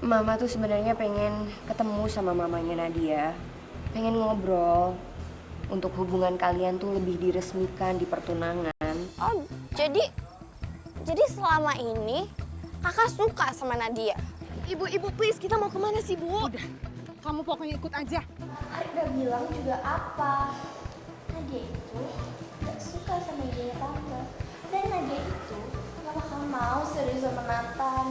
Mama tuh sebenarnya pengen ketemu sama mamanya Nadia. Pengen ngobrol untuk hubungan kalian tuh lebih diresmikan di pertunangan. Oh, jadi selama ini kakak suka sama Nadia? Ibu, please, kita mau kemana sih, Bu? Udah, kamu pokoknya ikut aja. Ari udah bilang juga apa? Nadia itu gak suka sama idenya Tante. Dan Nadia itu gak bakal mau serius sama Nathan.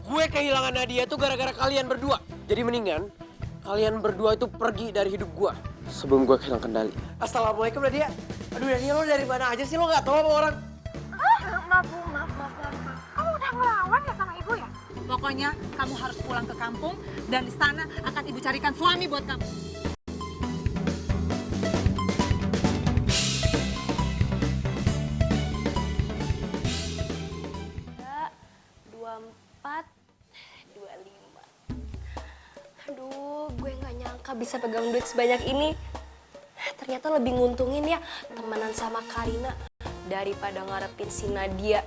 Gue kehilangan Nadia tuh gara-gara kalian berdua. Jadi mendingan kalian berdua itu pergi dari hidup gue sebelum gue kehilangan kendali. Assalamualaikum Nadia. Aduh Nadia, lo dari mana aja sih? Lo gak tahu apa orang? Maaf. Kamu udah ngelawan ya sama ibu ya? Pokoknya kamu harus pulang ke kampung dan di sana akan ibu carikan suami buat kamu. Aduh, gue nggak nyangka bisa pegang duit sebanyak ini. Ternyata lebih nguntungin ya temenan sama Karina daripada ngarepin si Nadia.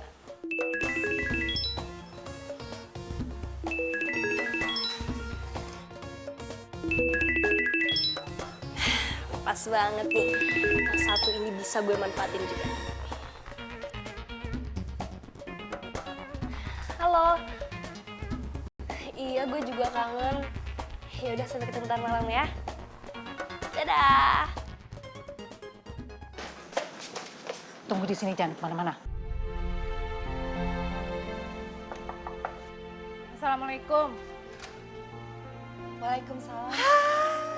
Pas banget nih, yang satu ini bisa gue manfaatin juga. Halo. Iya, gue juga kangen. Ya udah, sampai ketemu ntar malam ya. Dadah. Tunggu di sini, jangan kemana-mana. Assalamualaikum. Waalaikumsalam.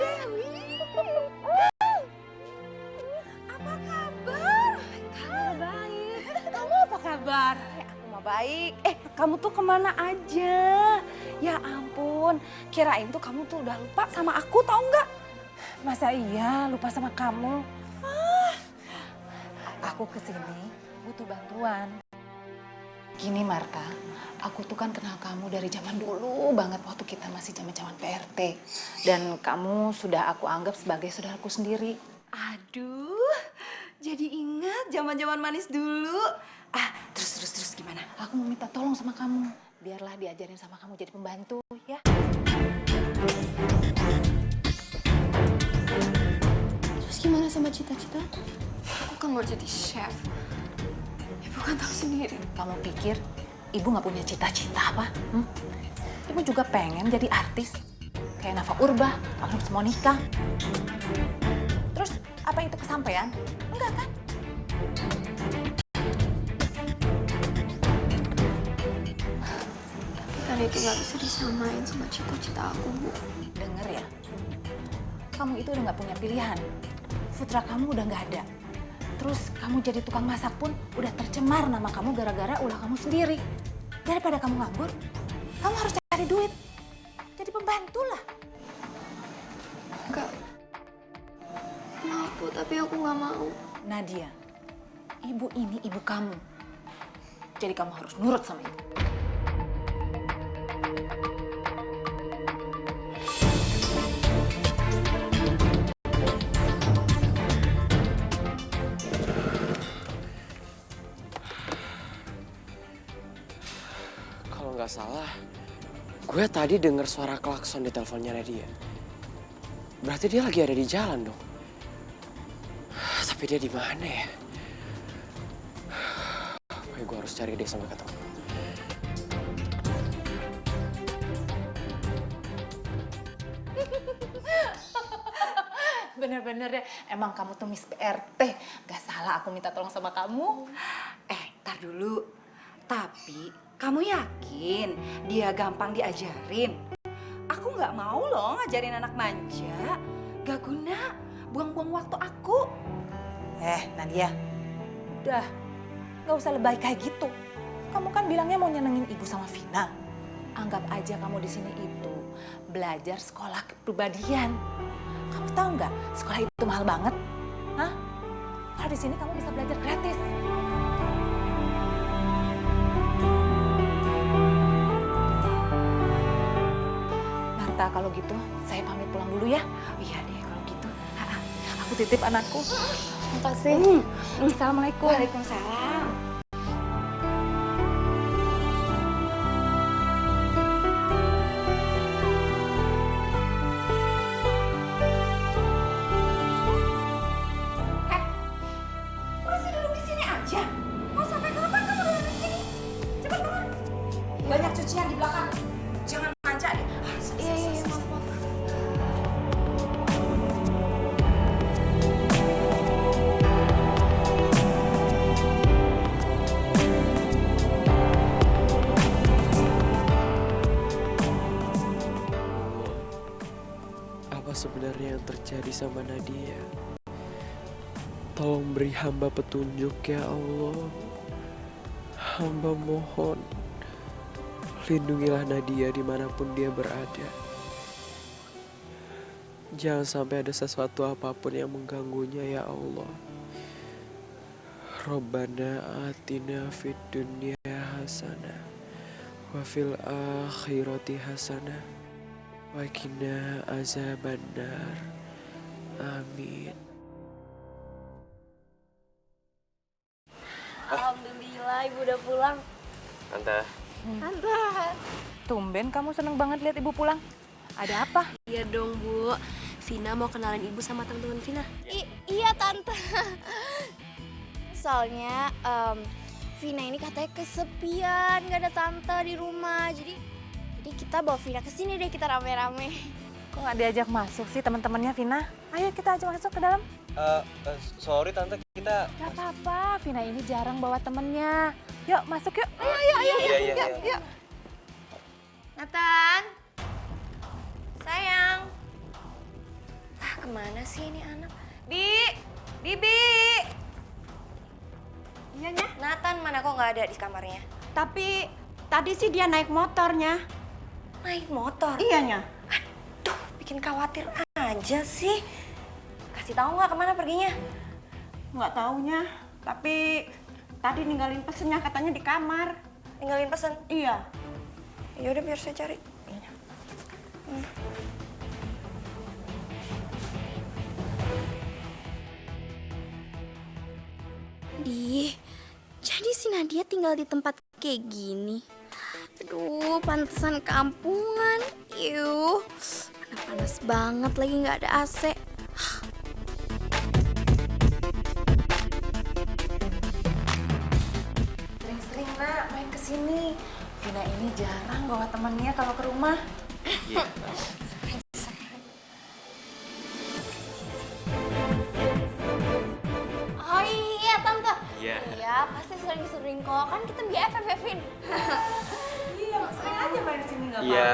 Dewi. Apa kabar? Kabar baik. Kamu apa kabar? Aku mah baik. Kamu tuh kemana aja? Ya ampun, kirain tuh kamu tuh udah lupa sama aku, tau nggak? Masa iya lupa sama kamu? Aku kesini butuh bantuan. Gini Marta, aku tuh kan kenal kamu dari zaman dulu banget waktu kita masih zaman-zaman PRT. Dan kamu sudah aku anggap sebagai saudaraku sendiri. Aduh, jadi ingat zaman-zaman manis dulu. Terus gimana? Aku mau minta tolong sama kamu. Biarlah diajarin sama kamu jadi pembantu ya. Terus gimana sama cita-cita? Aku kan mau jadi chef. Ibu kan tahu sendiri. Kamu pikir ibu nggak punya cita-cita apa? Ibu juga pengen jadi artis. Kayak Nafa Urbah, Agnes Monica. Terus apa itu kesampaian? Enggak kan? Karena itu nggak bisa disamain sama cita-cita aku, Bu. Dengar ya, kamu itu udah nggak punya pilihan. Putra kamu udah nggak ada. Terus kamu jadi tukang masak pun udah tercemar nama kamu gara-gara ulah kamu sendiri. Daripada kamu nganggur, kamu harus cari duit. Jadi pembantu lah. Enggak. Maaf, Bu, tapi aku nggak mau. Nadia, ibu ini ibu kamu. Jadi kamu harus nurut sama ibu. Kalau nggak salah, gue tadi dengar suara klakson di teleponnya Nadia. Berarti dia lagi ada di jalan dong. Tapi dia di mana ya? Kayak gue harus cari dia sampai ketemu. Bener-bener deh, emang kamu tuh Miss PRT. Gak salah aku minta tolong sama kamu. Tar dulu. Tapi kamu yakin dia gampang diajarin? Aku nggak mau loh ngajarin anak manja. Gak guna, buang-buang waktu aku. Nadia, udah. Gak usah lebay kayak gitu. Kamu kan bilangnya mau nyenengin ibu sama Vina. Anggap aja kamu di sini itu belajar sekolah kepribadian. Kamu tahu nggak sekolah itu mahal banget? Hah? Kalau di sini kamu bisa belajar gratis. Marta, kalau gitu saya pamit pulang dulu ya. Iya deh kalau gitu. Aku titip anakku. Makasih. Assalamualaikum. Waalaikumsalam. banyak cucian di belakang. Jangan manja deh. Iya, maaf, maaf. Apa sebenarnya yang terjadi sama Nadia? Tolong beri hamba petunjuk ya Allah. Hamba mohon, lindungilah Nadia dimanapun dia berada. Jangan sampai ada sesuatu apapun yang mengganggunya ya Allah. Rabbana atina fid dunya hasanah wa fil akhirati hasanah wa qina azabannar. Amin. Alhamdulillah ibu udah pulang. Tante. Tumben kamu seneng banget lihat ibu pulang. Ada apa? Iya dong Bu, Vina mau kenalin ibu sama teman-teman Vina. Iya tante. Soalnya Vina ini katanya kesepian, gak ada tante di rumah. Jadi kita bawa Vina ke sini deh, kita rame-rame. Kok nggak diajak masuk sih teman-temannya Vina? Ayo kita ajak masuk ke dalam. Sorry tante, kita... Gak apa-apa, Vina ini jarang bawa temennya. Yuk masuk yuk. Iya. Nathan, sayang. Kemana sih ini anak? Bibi. Iya, Nya. Nathan mana kok nggak ada di kamarnya? Tapi tadi sih dia naik motornya. Naik motor. Iya, Nya. Aduh, bikin khawatir aja sih. Kasih tahu nggak kemana perginya? Nggak taunya. Tapi tadi ninggalin pesennya katanya di kamar. Tinggalin pesen. Iya. Ya udah biar saya cari. Jadi si Nadia tinggal di tempat kayak gini. Aduh, pantesan kampungan. Iuh, panas banget lagi nggak ada AC. Sering-sering nak main ke sini. Vina ini jarang bawa temannya kalau ke rumah. Oh iya tante. Iya. Iya pasti sering-sering kok, kan kita BFF-in. Iya, sering aja main sini nggak Iya,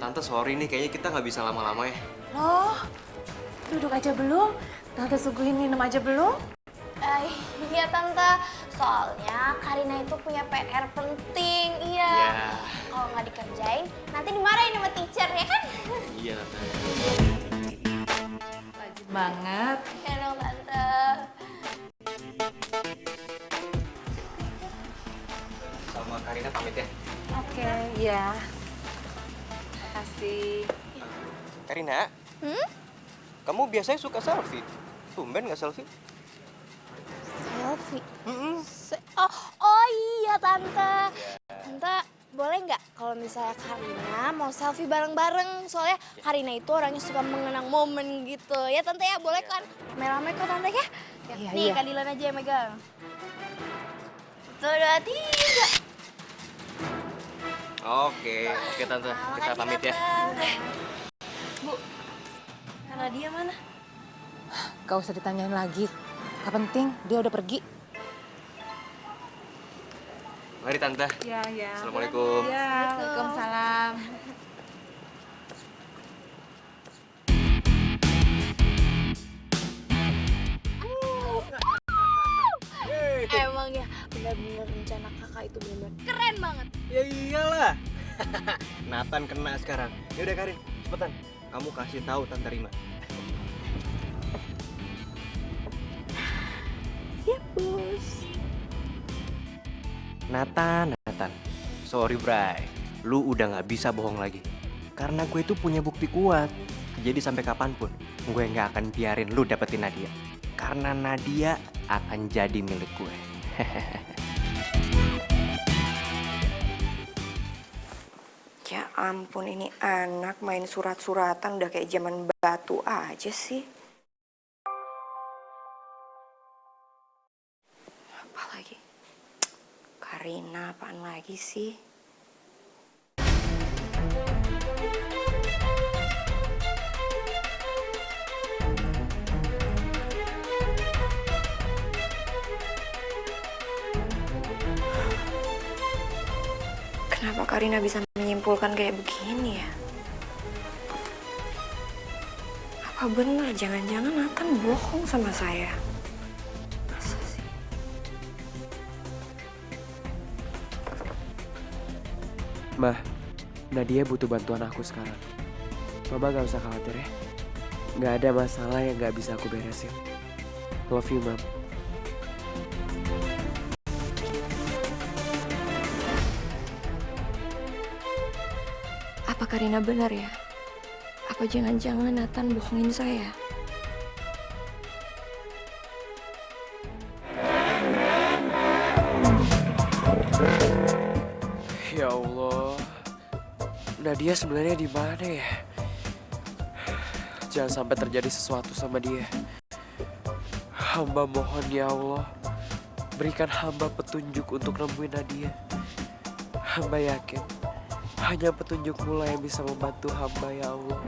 tante sorry nih, kayaknya kita nggak bisa lama-lama ya. Loh, duduk aja belum? Tante suguhin minum aja belum? Iya tante, soalnya Karina itu punya PR penting, iya. Iya. Kalau nggak dikerjain, nanti dimarahin sama teacher ya kan? Iya tante. Rajin banget. Ya dong tante. Sama Karina pamit ya. Oke, iya. Makasih. Karina, kamu biasanya suka selfie. Tumben nggak selfie? Selfie. Oh iya tante. Tante boleh nggak kalau misalnya Karina mau selfie bareng-bareng? Soalnya Karina itu orangnya suka mengenang momen gitu. Ya tante ya boleh kan? Rame-rame kok tante ya. Iya, Nih iya. Kak Dilan aja yang megang. 1, 2, 3. Oke tante, kita pamit ya. Bu, karena dia mana? Gak usah ditanyain lagi. Gak penting, dia udah pergi. Mari tante. Iya, iya. Assalamualaikum. Iya, waalaikumsalam. Emang ya benar-benar rencana kakak itu benar-benar keren banget. Ya iyalah. Nathan kena sekarang. Ya udah Karin, cepetan. Kamu kasih tahu Tante Rima. Siap bos. Nathan. Sorry Bray, lu udah gak bisa bohong lagi. Karena gue itu punya bukti kuat. Jadi sampai kapanpun, gue gak akan biarin lu dapetin Nadia. Karena Nadia akan jadi milik gue. Ya ampun, ini anak main surat-suratan udah kayak zaman batu aja sih. Apa lagi? Karina apaan lagi sih? Kenapa Karina bisa menyimpulkan kayak begini ya? Apa benar jangan-jangan Nathan bohong sama saya? Masa sih? Mah, Nadia butuh bantuan aku sekarang. Mama gak usah khawatir ya. Gak ada masalah yang gak bisa aku beresin. Love you, Mam. Apa Karina benar ya? Apa jangan-jangan Nathan bohongin saya? Ya Allah, Nadia sebenarnya di mana ya? Jangan sampai terjadi sesuatu sama dia. Hamba mohon ya Allah, berikan hamba petunjuk untuk nemuin Nadia. Hamba yakin, hanya petunjukmu lah yang bisa membantu hamba ya Allah.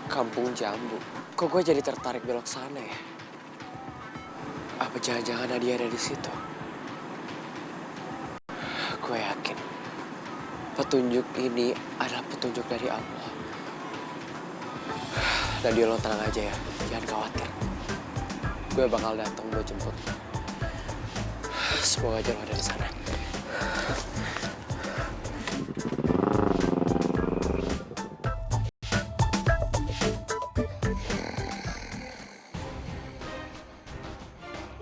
Kampung Jambu. Kok gue jadi tertarik belok sana ya? Apa jangan-jangan Nadia ada di situ? Gue yakin petunjuk ini adalah petunjuk dari Allah. Nadia, lo tenang aja ya, jangan khawatir. Gue bakal datang buat jemput. Semoga aja lo ada di sana.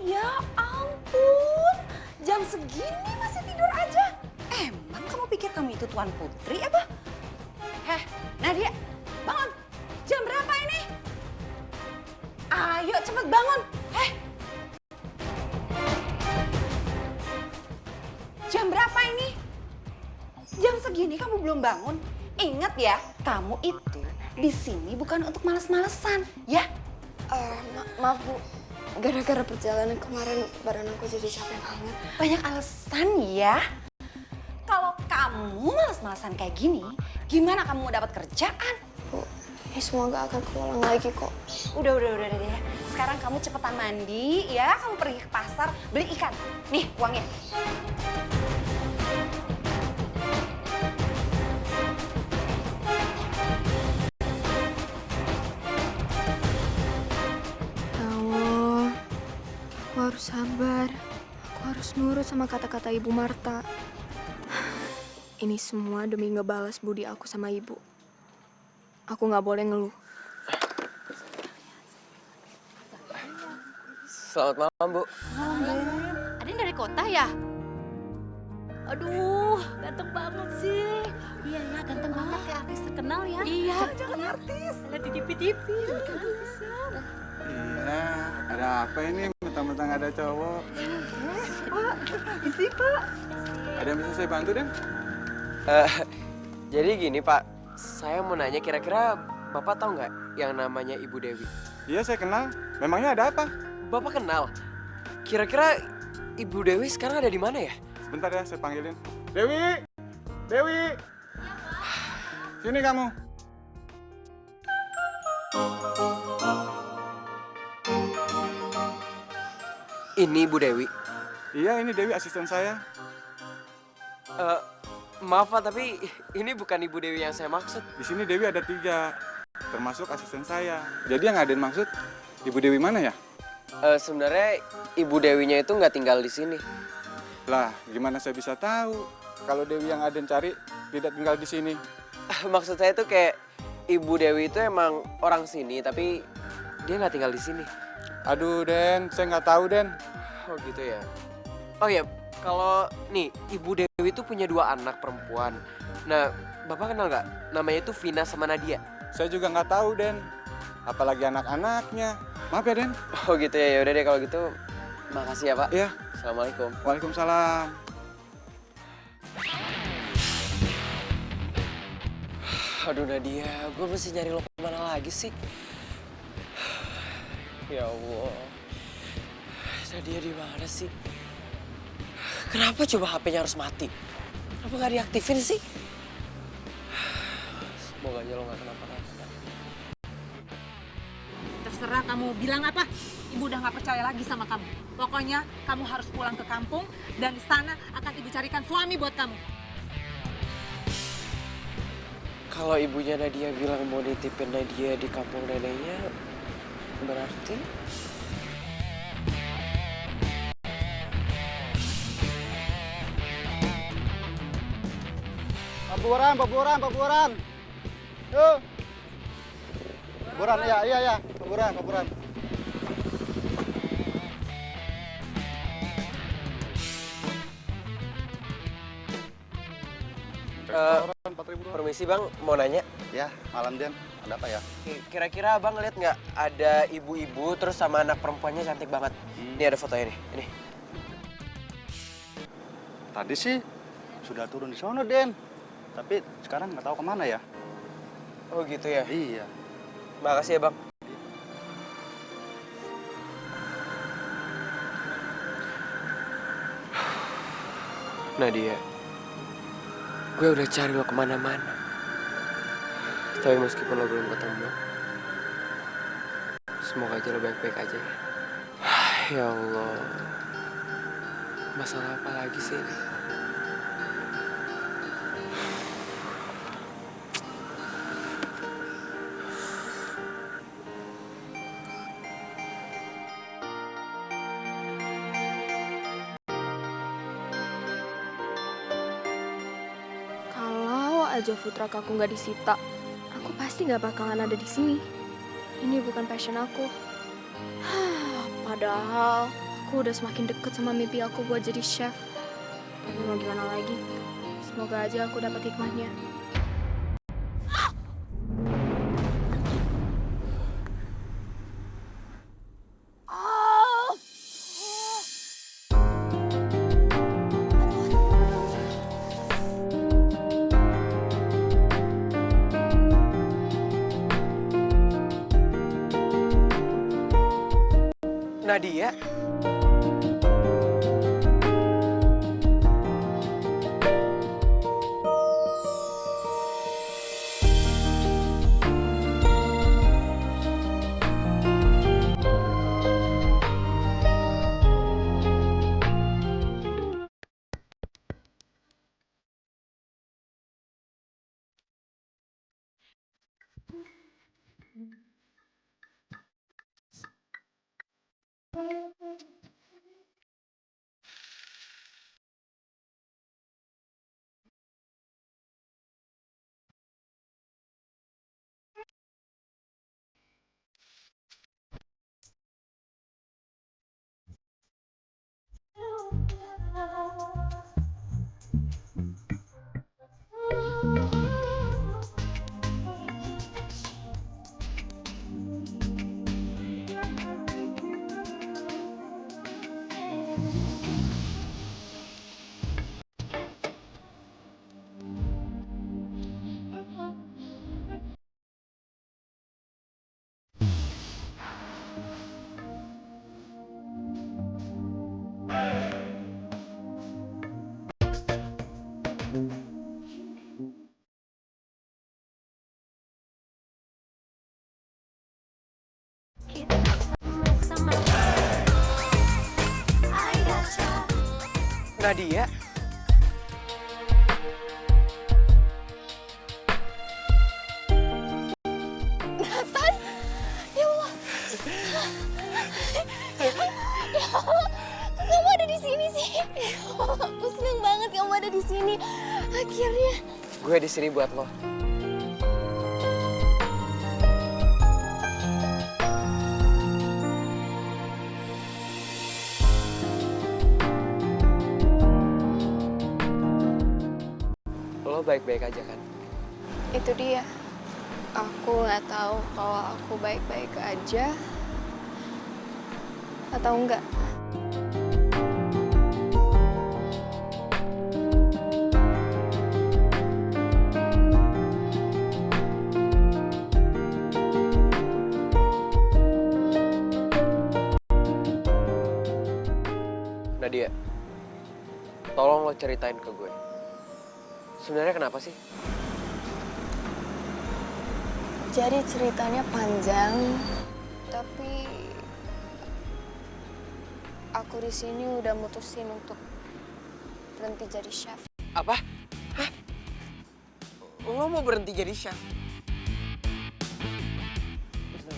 Ya ampun, jam segini masih tidur aja. Emang kamu pikir kamu itu Tuan Putri apa? Heh, Nadia, bangun. Jam berapa ini? Ayo cepet bangun. Heh. Jam berapa ini? Jam segini kamu belum bangun? Ingat ya, kamu itu di sini bukan untuk males-malesan, ya? Maaf Bu, gara-gara perjalanan kemarin badan aku jadi capek banget. Banyak alasan ya. Kalau kamu males-malesan kayak gini, gimana kamu mau dapat kerjaan? Bu, ini semua gak akan keulang lagi kok. Udah deh. Sekarang kamu cepetan mandi ya, kamu pergi ke pasar beli ikan. Nih uangnya. Ya Allah, aku harus sabar. Aku harus nurut sama kata-kata Ibu Marta. Ini semua demi ngebalas budi aku sama Ibu. Aku nggak boleh ngeluh. Selamat malam, Bu. Adin dari kota ya? Aduh, ganteng banget sih. Iya ya, ganteng banget kayak artis terkenal ya. Iya, jangan artis. Lihat di TV-TV. Iya, ada apa ini? Mentang-mentang ada cowok. Pak, isi Pak. Ada yang bisa saya bantu, Den? Jadi gini, Pak. Saya mau nanya, kira-kira Bapak tahu nggak yang namanya Ibu Dewi? Iya, saya kenal. Memangnya ada apa? Bapak kenal? Kira-kira Ibu Dewi sekarang ada di mana ya? Sebentar ya, saya panggilin. Dewi! Dewi! Sini kamu. Ini Ibu Dewi. Iya, ini Dewi asisten saya. Maaf Pak, tapi ini bukan Ibu Dewi yang saya maksud. Di sini Dewi ada 3, termasuk asisten saya. Jadi yang Aden maksud, Ibu Dewi mana ya? Sebenarnya Ibu Dewinya itu nggak tinggal di sini. Lah, gimana saya bisa tahu kalau Dewi yang Aden cari tidak tinggal di sini? Maksud saya tuh kayak Ibu Dewi itu emang orang sini, tapi dia nggak tinggal di sini. Aduh, Den, saya nggak tahu, Den. Oh gitu ya. Oh ya, kalau nih Ibu Dewi itu punya 2 anak perempuan. Nah, Bapak kenal nggak? Namanya itu Vina sama Nadia. Saya juga nggak tahu, Den. Apalagi anak-anaknya. Maaf ya, Den. Oh gitu ya, yaudah deh kalau gitu. Makasih ya Pak. Iya. Assalamualaikum. Waalaikumsalam. Aduh Nadia, gue mesti nyari lo kemana lagi sih? Ya Allah, Nadia di mana sih? Kenapa coba HP-nya harus mati? Kenapa gak diaktifin sih? Semoga aja lo gak kenapa-napa. Terserah kamu bilang apa, ibu udah gak percaya lagi sama kamu. Pokoknya kamu harus pulang ke kampung dan di sana akan ibu carikan suami buat kamu. Kalau ibunya Nadia bilang mau nitipin Nadia di kampung neneknya, berarti... Paburan. Yuk. Paburan, iya. Paburan. Permisi bang, mau nanya. Ya, malam Den. Ada apa ya? Kira-kira abang ngeliat nggak ada ibu-ibu terus sama anak perempuannya cantik banget. Ini ada fotonya nih, ini. Tadi sih sudah turun di sana Den. Tapi sekarang nggak tahu kemana ya. Oh gitu ya? Iya. Makasih ya bang. Nadia, gue udah cari lo kemana-mana. Tapi meskipun lo belum ketemu, semoga aja lo baik-baik aja ya. Ya Allah, masalah apa lagi sih ini? Kalau aja Futra aku nggak disita, aku pasti nggak bakalan ada di sini. Ini bukan passion aku. Padahal aku udah semakin deket sama mimpi aku buat jadi chef. Tapi mau gimana lagi? Semoga aja aku dapat hikmahnya. Nadia? Nadia? Nathan, ya Allah. Kamu ada di sini sih. Aku seneng banget kamu ada di sini. Akhirnya. Gue di sini buat lo. Lo baik-baik aja kan? Itu dia. Aku nggak tahu kalau aku baik-baik aja atau enggak. Nadia, tolong lo ceritain ke gue. Sebenarnya kenapa sih? Jadi ceritanya panjang, tapi aku di sini udah mutusin untuk berhenti jadi chef. Apa? Hah? Lo mau berhenti jadi chef?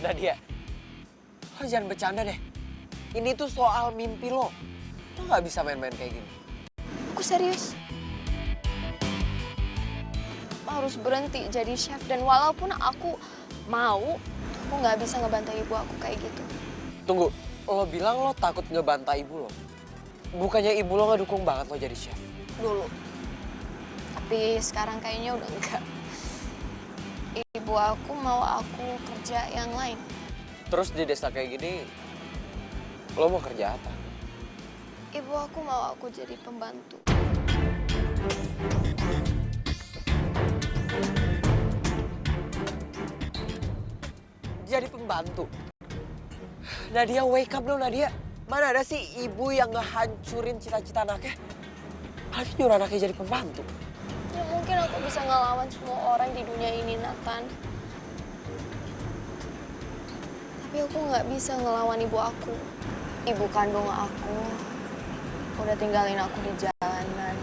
Nadia, lo jangan bercanda deh. Ini tuh soal mimpi lo. Lo nggak bisa main-main kayak gini. Aku serius. Harus berhenti jadi chef, dan walaupun aku mau, aku nggak bisa ngebantai ibu aku kayak gitu. Tunggu, lo bilang lo takut ngebantai ibu lo. Bukannya ibu lo ngedukung banget lo jadi chef? Dulu. Tapi sekarang kayaknya udah enggak. Ibu aku mau aku kerja yang lain. Terus di desa kayak gini, lo mau kerja apa? Ibu aku mau aku jadi pembantu. Jadi pembantu? Nadia, wake up dong Nadia. Mana ada sih ibu yang ngehancurin cita-cita anaknya? Apalagi nyuruh anaknya jadi pembantu. Ya mungkin aku bisa ngelawan semua orang di dunia ini, Nathan. Tapi aku nggak bisa ngelawan ibu aku. Ibu kandung aku udah tinggalin aku di jalanan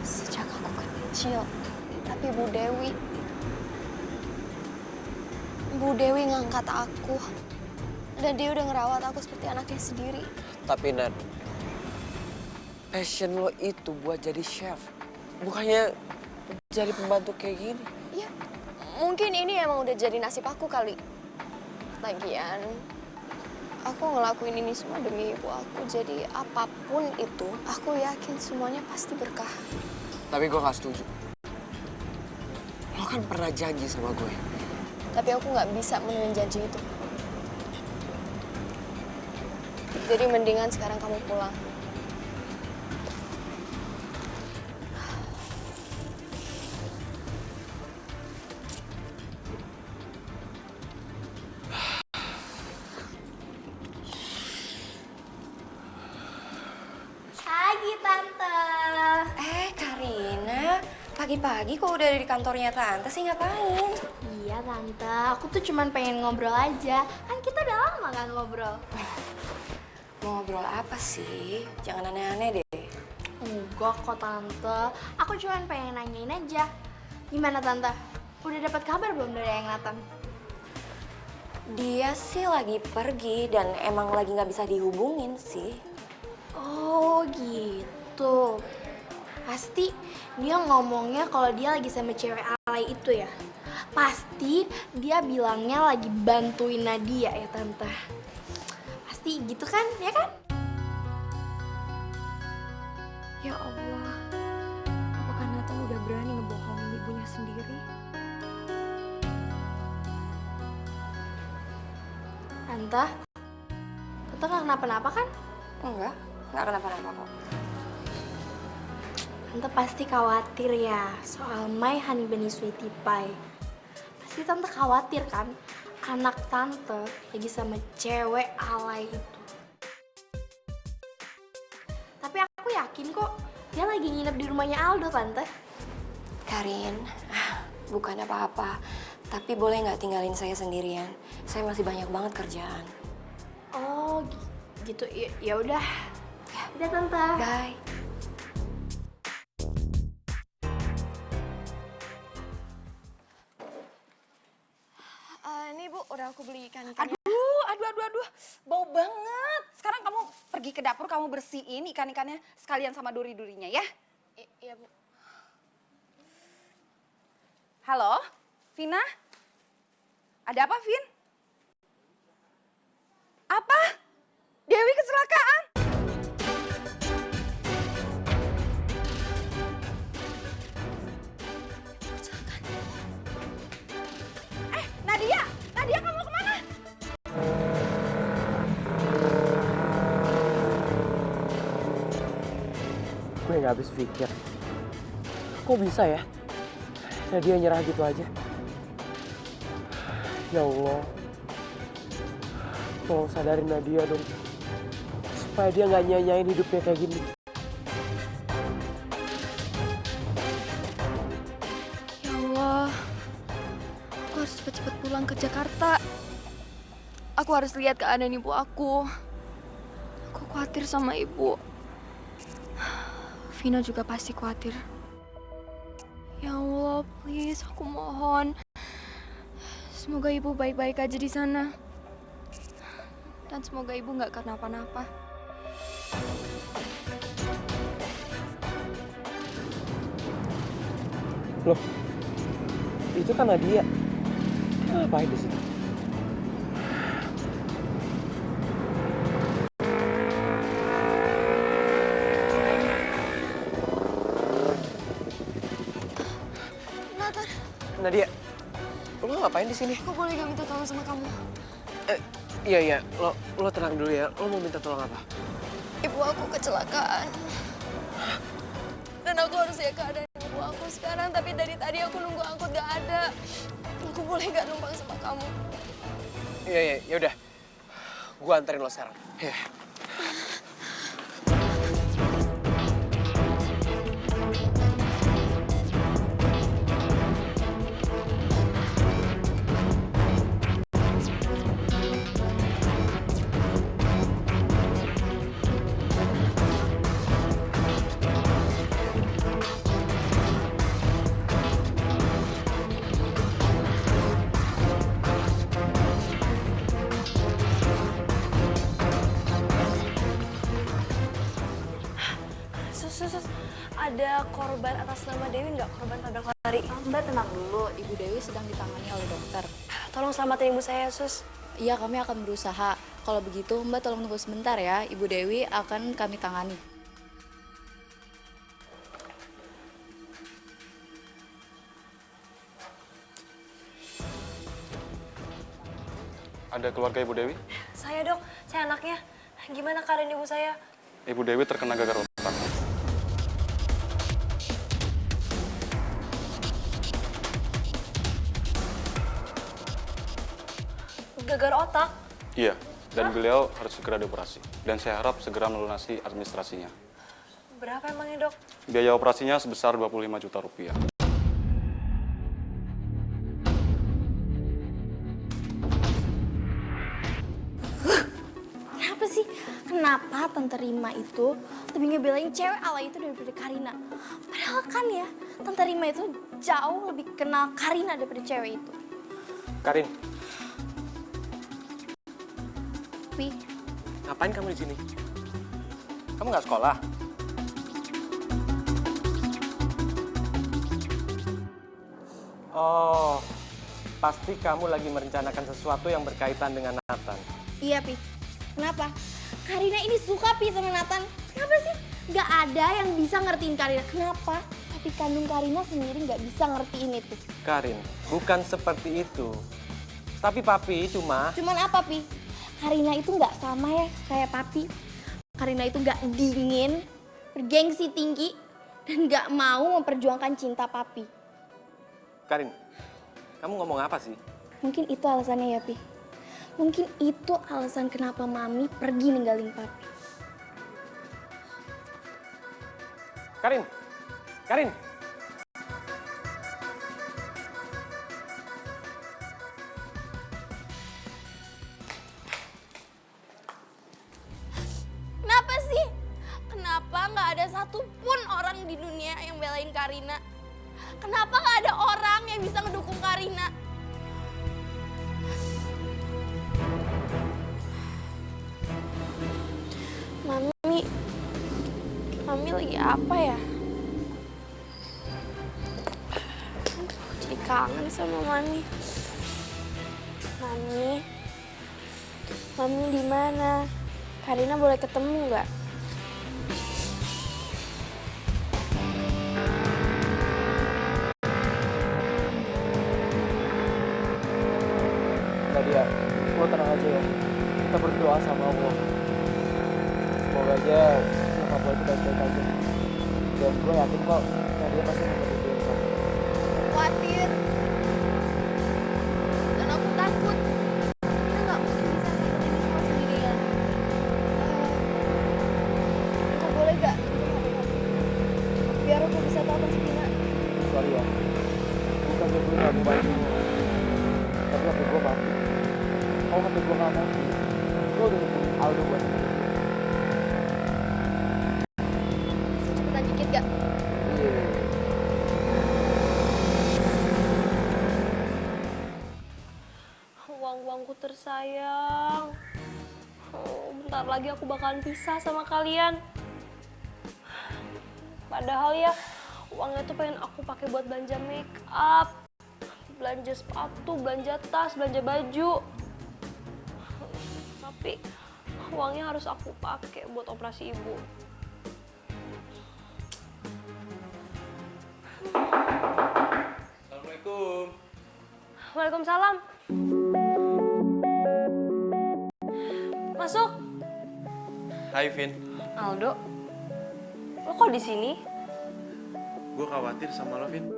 sejak aku kecil. Tapi Bu Dewi ngangkat aku. Dan dia udah ngerawat aku seperti anaknya sendiri. Tapi Nat, passion lo itu buat jadi chef. Bukannya jadi pembantu kayak gini. Ya, mungkin ini emang udah jadi nasib aku kali. Lagian, aku ngelakuin ini semua demi ibu aku. Jadi apapun itu, aku yakin semuanya pasti berkah. Tapi gue gak setuju. Lo kan pernah janji sama gue. Tapi aku nggak bisa memenuhi janji itu. Jadi mendingan sekarang kamu pulang. Pagi, Tante. Karina, pagi-pagi kok udah ada di kantornya Tante sih, ngapain? Iya, Tante. Aku tuh cuman pengen ngobrol aja. Kan kita udah lama gak ngobrol. Mau ngobrol apa sih? Jangan aneh-aneh deh. Enggak kok, Tante. Aku cuman pengen nanyain aja. Gimana, Tante? Udah dapat kabar belum dari Yang Nathan? Dia sih lagi pergi dan emang lagi nggak bisa dihubungin sih. Oh, gitu. Pasti dia ngomongnya kalau dia lagi sama cewek alay itu ya. Pasti dia bilangnya lagi bantuin Nadia ya, Tante. Pasti gitu kan, ya kan? Ya Allah, apakah Nathan udah berani ngebohongin ibunya sendiri? Tante nggak kenapa-napa kan? Nggak kenapa-napa kok. Tante pasti khawatir ya soal My Honey Bunny Sweetie Pie. Pasti Tante khawatir kan anak Tante lagi sama cewek alay itu. Tapi aku yakin kok dia lagi nginep di rumahnya Aldo, Tante. Karin, bukan apa-apa. Tapi boleh nggak tinggalin saya sendirian? Saya masih banyak banget kerjaan. Oh, gitu. Ya udah. Udah, Tante. Bye. Ini Bu, udah aku beli ikan-ikannya. Aduh, bau banget. Sekarang kamu pergi ke dapur, kamu bersihin ikan-ikannya sekalian sama duri-durinya ya. Iya Bu. Halo, Vina? Ada apa, Vin? Apa? Dewi kecelakaan? Nadia kamu kemana? Gue nggak habis pikir. Kok bisa ya? Nadia nyerah gitu aja. Ya Allah. Tolong sadarin Nadia dong. Supaya dia nggak nyanyain hidupnya kayak gini. pulang ke Jakarta. Aku harus lihat keadaan ibu aku. Aku khawatir sama ibu. Vina juga pasti khawatir. Ya Allah, please, aku mohon. Semoga ibu baik-baik aja di sana. Dan semoga ibu nggak kenapa-napa. Loh, itu kan Nadia. Ngapain di sini? Nathan, Nadia, lo ngapain di sini? aku boleh gak minta tolong sama kamu? Iya, lo tenang dulu ya. Lo mau minta tolong apa? Ibu aku kecelakaan. Dan aku harus lihat keadaan ibu aku sekarang. Tapi dari tadi aku nunggu angkot gak ada. Aku boleh gak numpang sama kamu? Iya, ya udah. Gua anterin lo sekarang. Ya. Sus, ada korban atas nama Dewi nggak? Korban tabrak lari. Mbak tenang dulu, Ibu Dewi sedang ditangani oleh dokter. Tolong selamatin ibu saya, Sus. Iya, kami akan berusaha. Kalau begitu, Mbak tolong tunggu sebentar ya. Ibu Dewi akan kami tangani. Ada keluarga Ibu Dewi? Saya dok, saya anaknya. Gimana keadaan ibu saya? Ibu Dewi terkena gagal otak. Gagal otak? Iya, dan beliau harus segera dioperasi. Dan saya harap segera melunasi administrasinya. Berapa emangnya dok? Biaya operasinya sebesar 25 juta rupiah. Kenapa sih? Kenapa Tante Rima itu lebih ngebelain cewek ala itu daripada Karina? Padahal kan ya, Tante Rima itu jauh lebih kenal Karina daripada cewek itu. Karin, Pi, ngapain kamu di sini? Kamu nggak sekolah? Oh, pasti kamu lagi merencanakan sesuatu yang berkaitan dengan Nathan. iya Pi. Kenapa? Karina ini suka Pi sama Nathan. Kenapa sih? Gak ada yang bisa ngertiin Karina. Kenapa? Tapi kandung Karina sendiri gak bisa ngertiin itu. Karin, bukan seperti itu. Tapi papi cuma... Cuman apa Pi? Karina itu gak sama ya kayak Papi. Karina itu gak dingin, bergengsi tinggi, dan gak mau memperjuangkan cinta Papi. Karin, kamu ngomong apa sih? Mungkin itu alasannya ya Pi. Mungkin itu alasan kenapa Mami pergi ninggalin Papi. Karin, Karin. Kenapa sih? Kenapa nggak ada satupun orang di dunia yang belain Karina? Kenapa nggak ada orang yang bisa ngedukung Karina? Mami lagi apa ya? Jadi kangen sama Mami. Mami di mana? Karina boleh ketemu nggak? Nadia, lo tenang aja ya. Kita berdoa sama Allah. Semoga aja nyokap lo itu baik-baik aja. Dan gue yakin kok Nadia pasti mengerti yang sama. Khawatir. Dan aku takut. Kita nggak mungkin bisa ngikutin ini semua sendirian. Aku boleh nggak? Biar aku bisa tahu konsepnya. Sorry ya, bukan gue nggak mau bantu. Tapi HP gue mati. Kalau HP gue nggak mati, lo udah hubungin Aldo buat nemenin gue. Cepetan dikit gak? Iya. Uang-uangku tersayang. Oh, bentar lagi aku bakalan pisah sama kalian. Padahal ya, uangnya tuh pengen aku pakai buat belanja make up, belanja sepatu, belanja tas, belanja baju. Tapi uangnya harus aku pakai buat operasi ibu. Assalamualaikum. Waalaikumsalam. Masuk. Hai Vin, Aldo, lo kok di sini? gue khawatir sama lo Vin.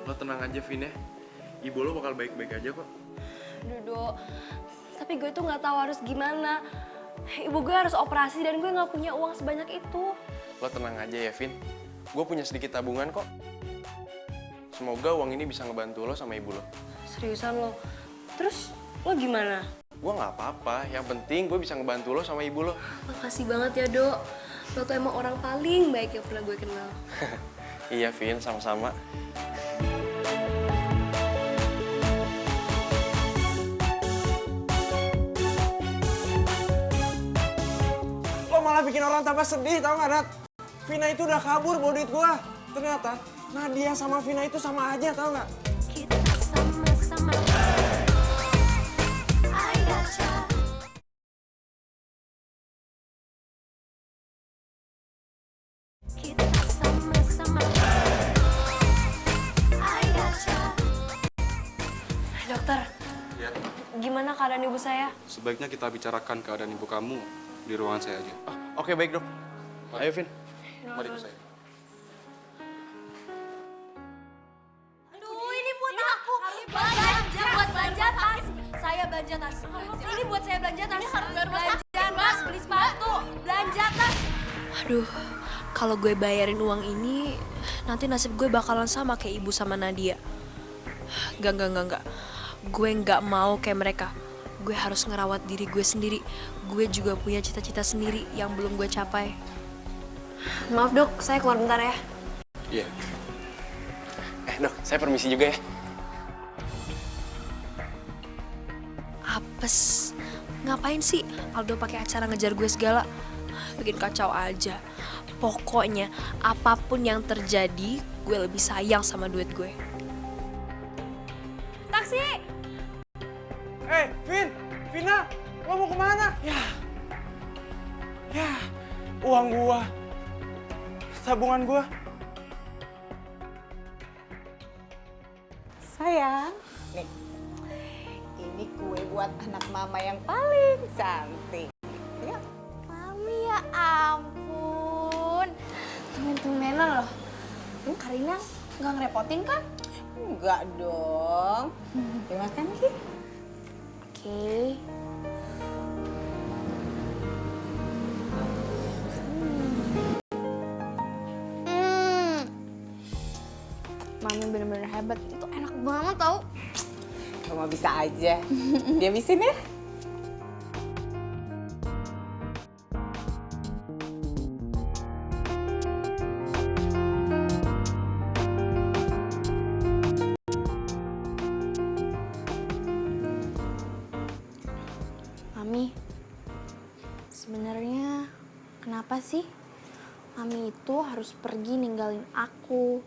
Lo tenang aja Vin ya, ibu lo bakal baik-baik aja kok. Dudo, tapi gue tuh nggak tahu harus gimana. Ibu gue harus operasi dan gue nggak punya uang sebanyak itu. Lo tenang aja ya Vin, gue punya sedikit tabungan kok. Semoga uang ini bisa ngebantu lo sama ibu lo. Seriusan lo? Terus lo gimana? Gue nggak apa-apa, yang penting gue bisa ngebantu lo sama ibu lo. Makasih banget ya, Dok. Lo tuh emang orang paling baik yang pernah gue kenal. Iya Vin, sama-sama. Lo malah bikin orang tambah sedih, tau gak, Nat? Vina itu udah kabur bawa duit gua. Ternyata Nadia sama Vina itu sama aja, tau gak? Dokter, Ya, gimana keadaan ibu saya? sebaiknya kita bicarakan keadaan ibu kamu di ruangan saya aja. Oke baik dok. Ayo Vin. Mari ikut saya. Aduh, ini buat aku. Belanja buat belanja tas. Saya belanja tas. Ini buat saya belanja tas. Belanja tas, beli sepatu, belanja tas. Aduh, kalau gue bayarin uang ini, nanti nasib gue bakalan sama kayak ibu sama Nadia. Enggak. Gue nggak mau kayak mereka. Gue harus ngerawat diri gue sendiri. Gue juga punya cita-cita sendiri yang belum gue capai. Maaf dok, saya keluar bentar ya. Iya. Dok, saya permisi juga ya. Apes, ngapain sih Aldo pakai acara ngejar gue segala? Bikin kacau aja. Pokoknya apapun yang terjadi, gue lebih sayang sama duit gue. Taksi! Vin! Vina! Lo mau kemana? Ya, uang gua. Tabungan gua. Sayang, nih, ini kue buat anak mama yang paling cantik. Ya. Mami ya ampun. Tumben-tumbenan loh. Karina nggak ngerepotin kan? Enggak dong. Dimakan Ki. Oke. Mami bener-bener hebat. Itu enak banget tau. Kamu bisa aja. Dia bisin ya. Mami, sebenarnya kenapa sih Mami itu harus pergi ninggalin aku,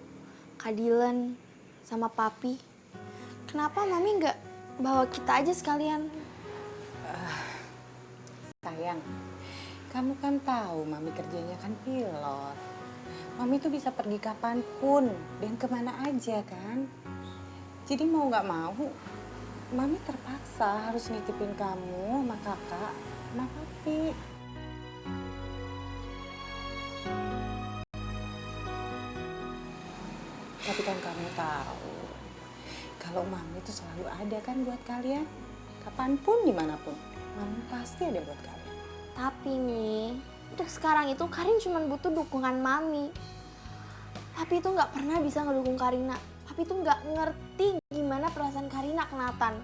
Kak Dylan, sama Papi? Kenapa Mami nggak bawa kita aja sekalian? Sayang, kamu kan tahu Mami kerjanya kan pilot. Mami tuh bisa pergi kapanpun dan kemana aja kan. Jadi mau nggak mau, Mami terpaksa harus nitipin kamu sama kakak sama Papi. Tapi kan kamu tahu, kalau Mami itu selalu ada kan buat kalian. Kapanpun, dimanapun, Mami pasti ada buat kalian. Tapi nih, udah sekarang itu Karin cuma butuh dukungan Mami. Papi tuh nggak pernah bisa ngedukung Karina. Papi tuh nggak ngerti gimana perasaan Karina ke Nathan.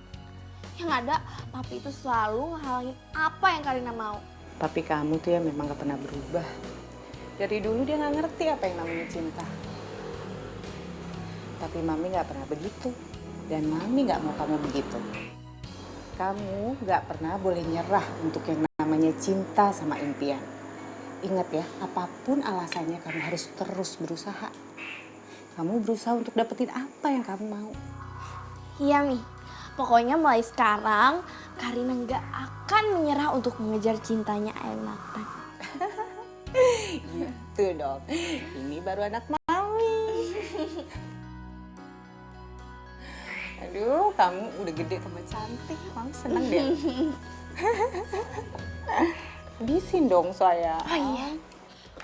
Yang ada, Papi itu selalu ngehalangin apa yang Karina mau. Papi kamu tuh ya memang gak pernah berubah. Dari dulu dia gak ngerti apa yang namanya cinta. Tapi Mami gak pernah begitu. Dan Mami gak mau kamu begitu. Kamu gak pernah boleh nyerah untuk yang namanya cinta sama impian. Ingat ya, apapun alasannya kamu harus terus berusaha. Kamu berusaha untuk dapetin apa yang kamu mau. Iya, Mi. Pokoknya mulai sekarang, Karina nggak akan menyerah untuk mengejar cintanya ayah Nathan. Gitu dong, ini baru anak Mami. Aduh, kamu udah gede tambah cantik, Mami seneng deh. Habisin dong saya. Oh iya.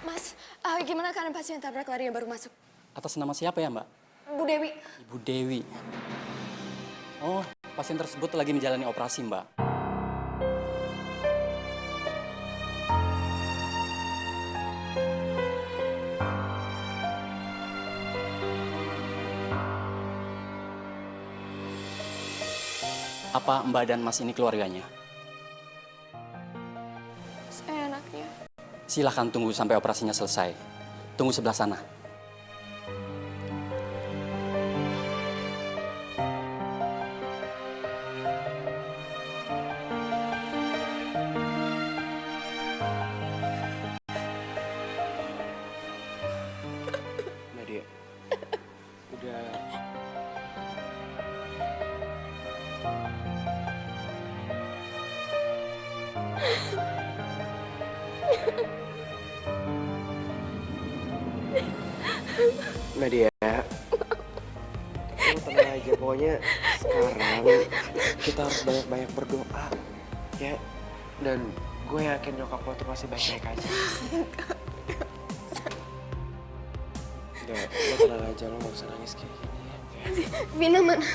Mas, gimana keadaan pasien tabrak lari yang baru masuk? Atas nama siapa ya, Mbak? Bu Dewi. Ibu Dewi. Oh, pasien tersebut lagi menjalani operasi, Mbak. Apa Mbak dan Mas ini keluarganya? Saya anaknya. Silahkan tunggu sampai operasinya selesai. Tunggu sebelah sana. Nadia, udah. Nadia, kamu tenang aja. Pokoknya sekarang kita harus banyak-banyak berdoa, ya. Dan gue yakin nyokap lo tuh pasti baik-baik aja. Udah, lo tenang aja, lo gak usah nangis kayak gini ya. Vina mana?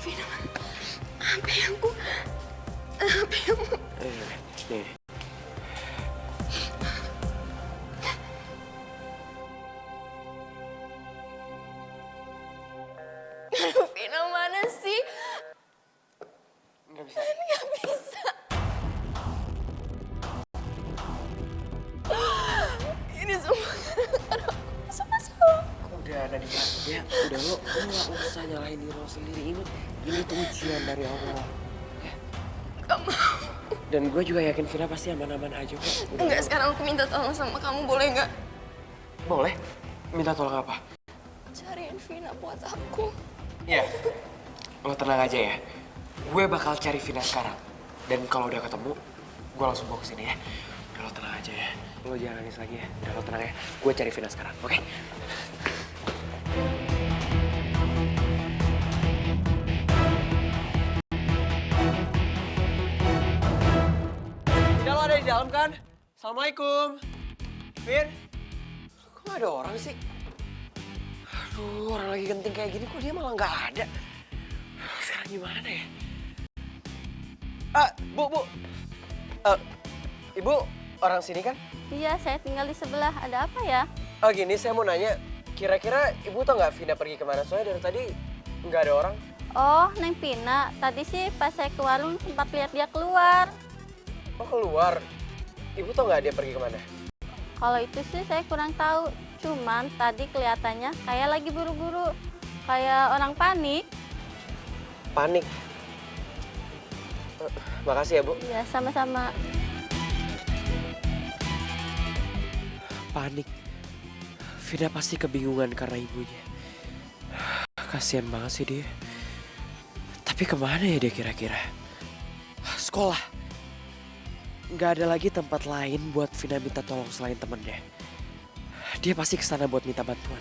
Vina mana? Apa yang aku... Apa yang... Nih. Aduh, Vina mana sih? Nggak bisa. Nggak bisa. Ini semua gara-gara aku sama salah. Udah, Nadia. Ya, udah lo gak usah nyalahin diri lo sendiri. Ini tuh ujian dari Allah. Ya. Gak mau. Dan gue juga yakin Vina pasti aman-aman aja kok. Udah. Enggak, sekarang aku minta tolong sama kamu, boleh nggak? Boleh. Minta tolong apa? Cariin Vina buat aku. Iya. Lo tenang aja ya. Gue bakal cari Vina sekarang. Dan kalau udah ketemu, gue langsung bawa kesini ya. Udah, lo tenang aja ya. Lo jangan nangis lagi ya. Udah, lo tenang ya. Gue cari Vina sekarang, oke? Vina, lo ada di dalam kan? Assalamualaikum. Vin, kok gak ada orang sih? Aduh, orang lagi genting kayak gini kok dia malah nggak ada. Sekarang gimana ya? Bu. Ibu orang sini kan? Iya, saya tinggal di sebelah. Ada apa ya? Oh gini, saya mau nanya. Kira-kira ibu tau nggak Vina pergi kemana? Soalnya dari tadi nggak ada orang. Oh, Neng Vina. Tadi sih pas saya ke warung sempat lihat dia keluar. Oh keluar? Ibu tau nggak dia pergi kemana? Kalau itu sih saya kurang tahu. Cuman tadi kelihatannya kayak lagi buru-buru. Kayak orang panik. Panik? Makasih ya, Bu. Iya, sama-sama. Panik. Vina pasti kebingungan karena ibunya. Kasian banget sih dia. Tapi kemana ya dia kira-kira? Sekolah. Nggak ada lagi tempat lain buat Vina minta tolong selain temennya. Dia pasti kesana buat minta bantuan.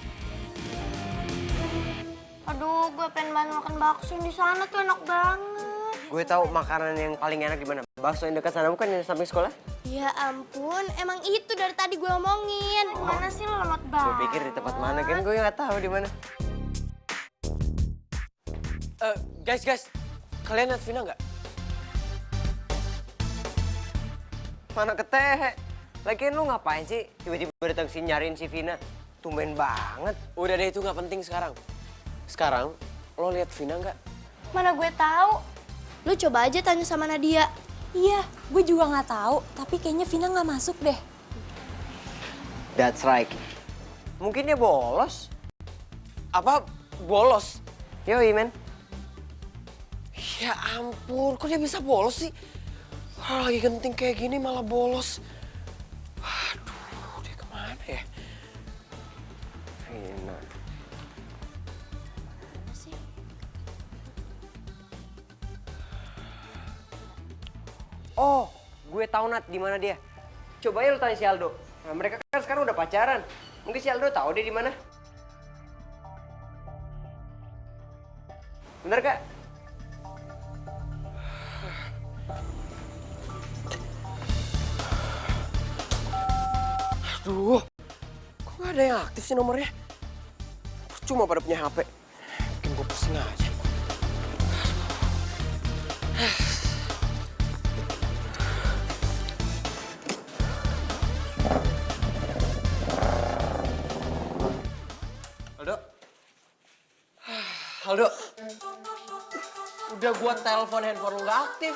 Aduh, gue pengen banget makan bakso di sana tuh enak banget. Gue tahu makanan yang paling enak di mana. Bakso yang dekat sana bukan yang samping sekolah? Ya ampun, emang itu dari tadi gue omongin. Mana sih lo lemot banget? Gue pikir di tempat mana kan gue nggak tahu di mana. Guys, kalian lihat Vina nggak? Mana keteh? Lagian lu ngapain sih tiba-tiba datang sini nyariin si Vina? Tumben banget. Udah deh, itu nggak penting sekarang. Sekarang, lo lihat Vina nggak? Mana gue tahu. Lu coba aja tanya sama Nadia. Iya, gue juga nggak tahu. Tapi kayaknya Vina nggak masuk deh. That's right. Mungkin dia bolos. Apa? Bolos? Yoi, men. Ya ampun, kok dia bisa bolos sih? Lagi genting kayak gini malah bolos. Aduh, dia kemana ya? Vina. Oh, gue tahu Nat di mana dia. Coba ya lu tanya si Aldo. Nah, mereka kan sekarang udah pacaran. Mungkin si Aldo tahu dia di mana. Bener Kak? Aduh, kok nggak ada yang aktif sih nomornya? Cuma pada punya HP. Bikin gue pusing aja. Aldo? Aldo? Udah gua telepon handphone lo nggak aktif.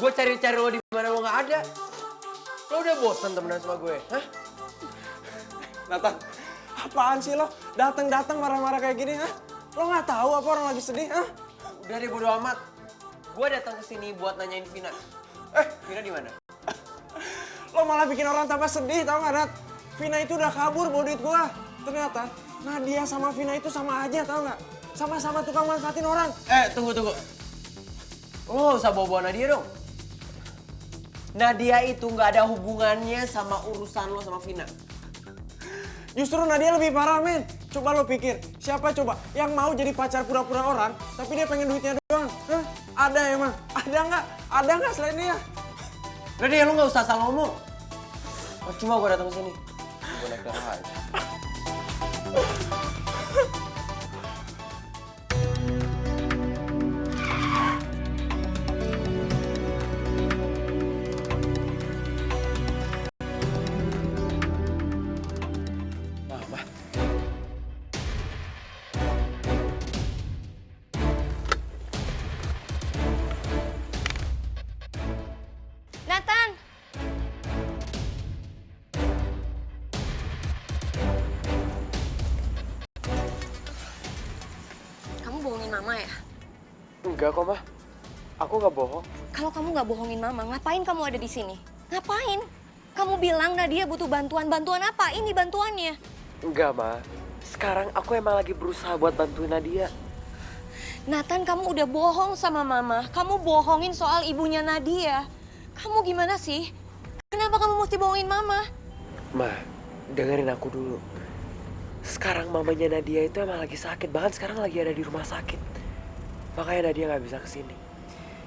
Gua cari-cari lo di mana lo nggak ada. Lo udah bosan temenan sama gue, hah? Nathan, apaan sih lo? Datang-datang marah-marah kayak gini, hah? Lo nggak tahu apa orang lagi sedih, hah? Udah deh, bodo amat. Gue datang ke sini buat nanyain Vina. Vina di mana? Lo malah bikin orang tambah sedih, tau gak, Nat? Vina itu udah kabur bawa duit gua. Ternyata Nadia sama Vina itu sama aja, tau gak? Sama-sama tukang manfaatin orang. Tunggu. Lo gak usah bawa-bawa Nadia dong. Nadia itu nggak ada hubungannya sama urusan lo sama Vina. Justru Nadia lebih parah, men. Coba lo pikir, siapa coba yang mau jadi pacar pura-pura orang, tapi dia pengen duitnya doang? Hah? Ada emang? Ada nggak? Ada nggak selain dia? Udah deh, lo nggak usah asal ngomong. Cuma gue datang ke sini. Gue naik darah aja. Nathan. Kamu bohongin mama ya? Enggak kok, Ma. Aku nggak bohong. Kalau kamu nggak bohongin mama, ngapain kamu ada di sini? Ngapain? Kamu bilang Nadia butuh bantuan. Bantuan apa? Ini bantuannya. Enggak, Ma. Sekarang aku emang lagi berusaha buat bantuin Nadia. Nathan, kamu udah bohong sama mama. Kamu bohongin soal ibunya Nadia. Kamu gimana sih? Kenapa kamu mesti bohongin mama? Ma, dengerin aku dulu. Sekarang mamanya Nadia itu emang lagi sakit banget. Sekarang lagi ada di rumah sakit. Makanya Nadia nggak bisa kesini.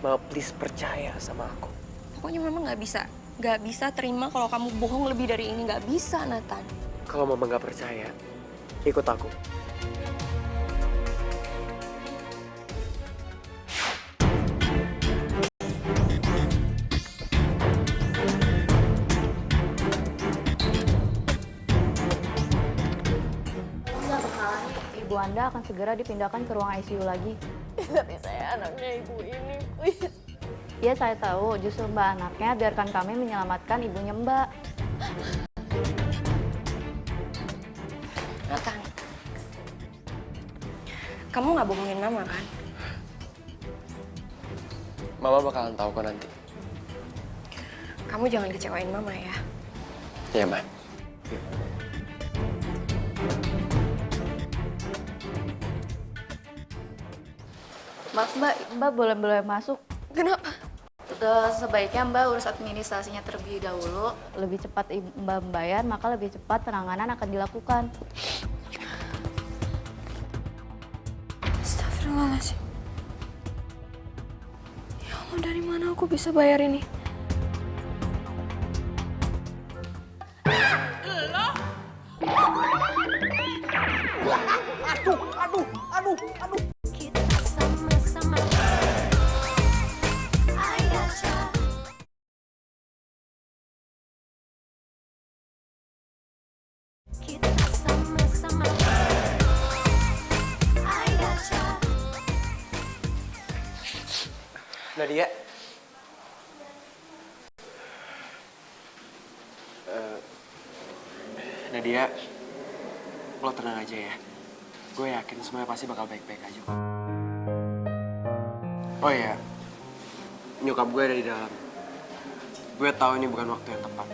Ma, please percaya sama aku. Pokoknya mama nggak bisa. Nggak bisa terima kalau kamu bohong lebih dari ini. Nggak bisa, Nathan. Kalau mama nggak percaya, ikut aku. Ibu Anda akan segera dipindahkan ke ruang ICU lagi. Tapi saya anaknya ibu ini, please. Ya, saya tahu. Justru Mbak anaknya, biarkan kami menyelamatkan ibunya Mbak. Nathan, kamu nggak bohongin mama kan? Mama bakalan tahu kok nanti. Kamu jangan kecewain mama ya. Iya, Ma. Maaf Mbak boleh masuk. Kenapa? Sebaiknya Mbak urus administrasinya terlebih dahulu. Lebih cepat Mbak membayar, maka lebih cepat penanganan akan dilakukan. Astagfirullahaladzim. Ya Allah, dari mana aku bisa bayar ini? Aduh. Kita sama-sama. Kita sama. Nadia. Nadia, lo tenang aja ya. Gue yakin semuanya pasti bakal baik-baik aja. Oh iya, nyokap gue ada di dalam. Gue tahu ini bukan waktu yang tepat.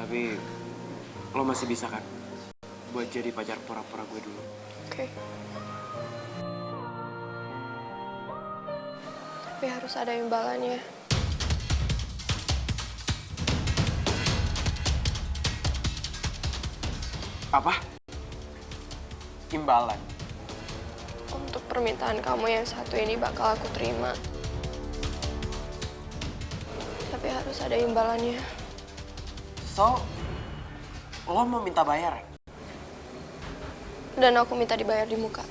Tapi lo masih bisa kan buat jadi pacar pura-pura gue dulu. Oke. Tapi harus ada imbalannya. Apa? Imbalan? Untuk permintaan kamu yang satu ini bakal aku terima. Tapi harus ada imbalannya. So, lo mau minta bayar ya? Dan aku minta dibayar di muka.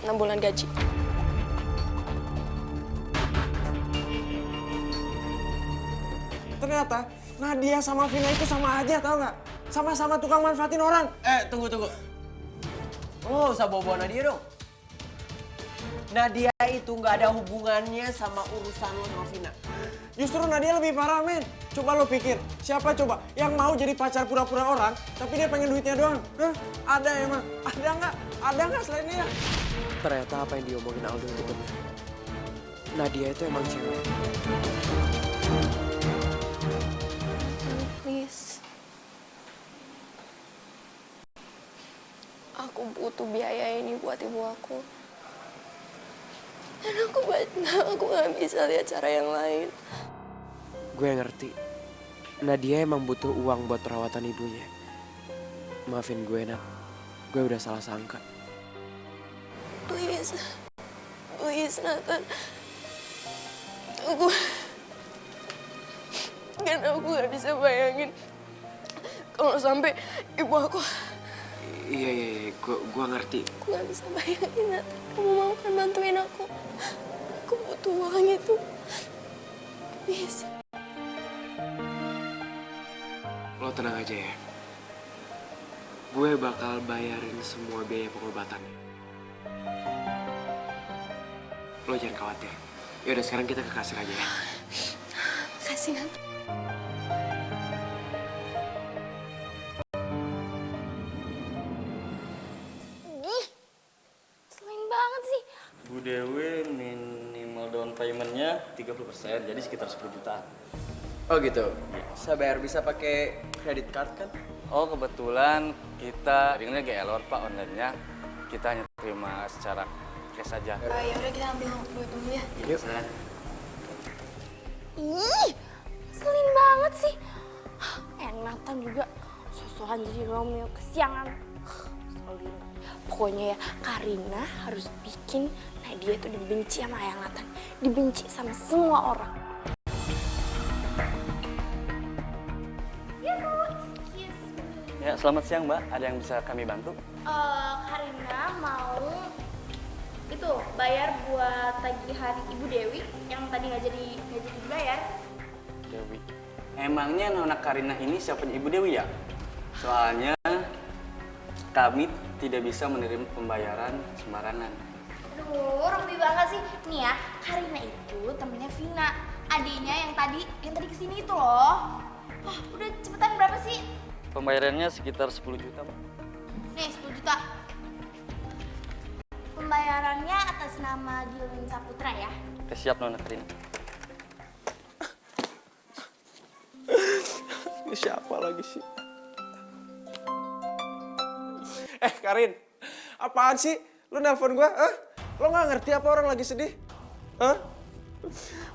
6 bulan gaji. Ternyata Nadia sama Vina itu sama aja, tau nggak? Sama-sama tukang manfaatin orang. Tunggu. Lo gak usah bawa-bawa Nadia dong. Nadia itu nggak ada hubungannya sama urusan lo sama Vina. Justru Nadia lebih parah, men. Coba lo pikir, siapa coba yang mau jadi pacar pura-pura orang, tapi dia pengen duitnya doang? Hah? Ada emang? Ada nggak? Ada nggak selain dia? Ternyata apa yang diomongin Aldo itu benar. Nadia itu emang cewek. Please. Aku butuh biaya ini buat ibu aku. Dan aku gak bisa lihat cara yang lain. Gue ngerti. Nadia emang butuh uang buat perawatan ibunya. Maafin gue, Nat. Gue udah salah sangka. Please, Nathan. Aku gak bisa bayangin kalau sampai ibu aku. Iya, gue ngerti. Aku gak bisa bayangin, Nathan. Kamu mau kan bantuin aku? Aku butuh uang itu. Please. Lo tenang aja ya. Gue bakal bayarin semua biaya pengobatannya. Lo jangan khawatir. Yaudah sekarang kita ke kasir aja ya. Kasih, Nathan. Selain banget sih. Bu Dewi minimal down payment-nya 30%, jadi sekitar 10 juta. Oh gitu. Saya bayar bisa pakai credit card kan? Oh kebetulan kita ringnya GLOR Pak online-nya. Kita hanya terima secara cash saja. Ya udah kita ambil duit dulu ya. Yuk. Ih, selin banget sih. Nathan juga sosokan jadi Romeo kesiangan. Selin. Pokoknya ya, Karina harus bikin Nadia itu dibenci sama Ayang Nathan. Dibenci sama semua orang. Ya, selamat siang Mbak. Ada yang bisa kami bantu? Karina mau itu bayar buat tagihan Ibu Dewi yang tadi nggak jadi dibayar. Dewi. Emangnya nona Karina ini siapanya Ibu Dewi ya? Soalnya kami tidak bisa menerima pembayaran sembarangan. Aduh, Robi banget sih. Nih ya, Karina itu temennya Vina, adiknya yang tadi kesini itu loh. Wah, udah cepetan berapa sih? Pembayarannya sekitar 10 juta, Mbak. Nih, 10 juta. Pembayarannya atas nama Dilin Saputra ya. Oke, siap nona Karina. Ini siapa lagi sih? Karin, apaan sih? Lu nelpon gue? Lo gak ngerti apa orang lagi sedih?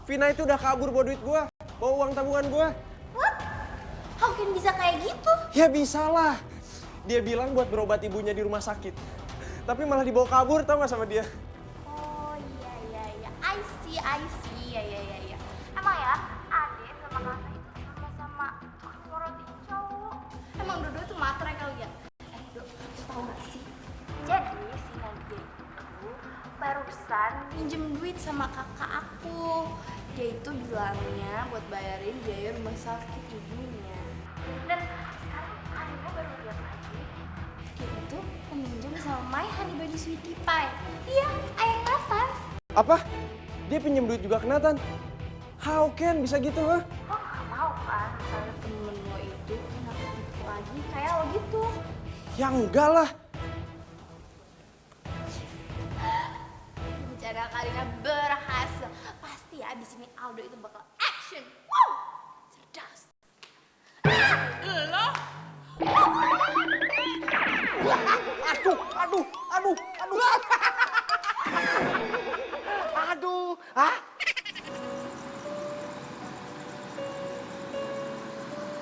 Vina itu udah kabur bawa duit gue, bawa uang tabungan gue. What? How can bisa kayak gitu? Ya bisa lah. Dia bilang buat berobat ibunya di rumah sakit. Tapi malah dibawa kabur, tau gak sama dia? Oh iya. I see. Iya. Emang ya, Ade sama kakak itu sama-sama morotin cowok. Emang Dodo tuh matre kali ya? Dok, tau gak sih? Jadi si Nadia itu barusan minjem duit sama kakak aku. Dia itu bilangnya buat bayarin biaya rumah sakit ibunya. Dan sekarang Adina baru lihat lagi, dia itu meminjam sama My Honey Bunny Sweetie Pie. Iya, Ayang Nathan. Apa? Dia pinjem duit juga ke Nathan. How can bisa gitu, ha? Lo gak mau kan misalnya temen lo itu kena tipu lagi kayak lo gitu. Ya enggak lah. Rencana Karina berhasil. Pasti ya abis ini Aldo itu bakal action. Wow! Cerdas.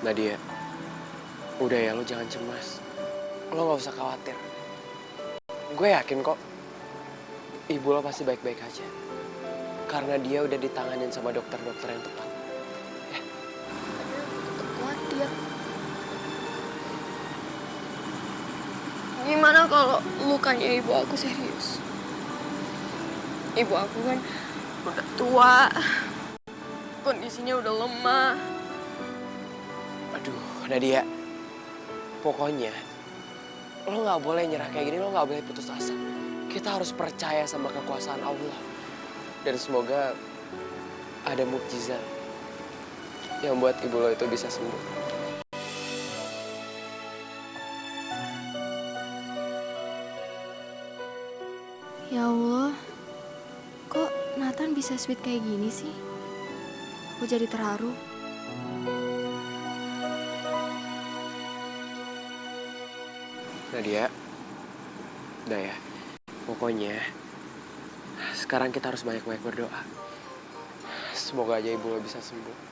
Nadia, udah ya lo jangan cemas. Lo gak usah khawatir. Gue yakin kok, ibu lo pasti baik-baik aja. Karena dia udah ditanganin sama dokter-dokter yang tepat. Ya. Tetap khawatir. Gimana kalau lukanya ibu aku serius? Ibu aku kan udah tua, kondisinya udah lemah. Aduh, Nadia, pokoknya lo nggak boleh nyerah kayak gini, lo nggak boleh putus asa. Kita harus percaya sama kekuasaan Allah. Dan semoga ada mukjizat yang buat ibu lo itu bisa sembuh. Ya Allah, kok Nathan bisa sweet kayak gini sih? Aku jadi terharu. Nadia, udah ya. Pokoknya sekarang kita harus banyak-banyak berdoa. Semoga aja ibu lo bisa sembuh.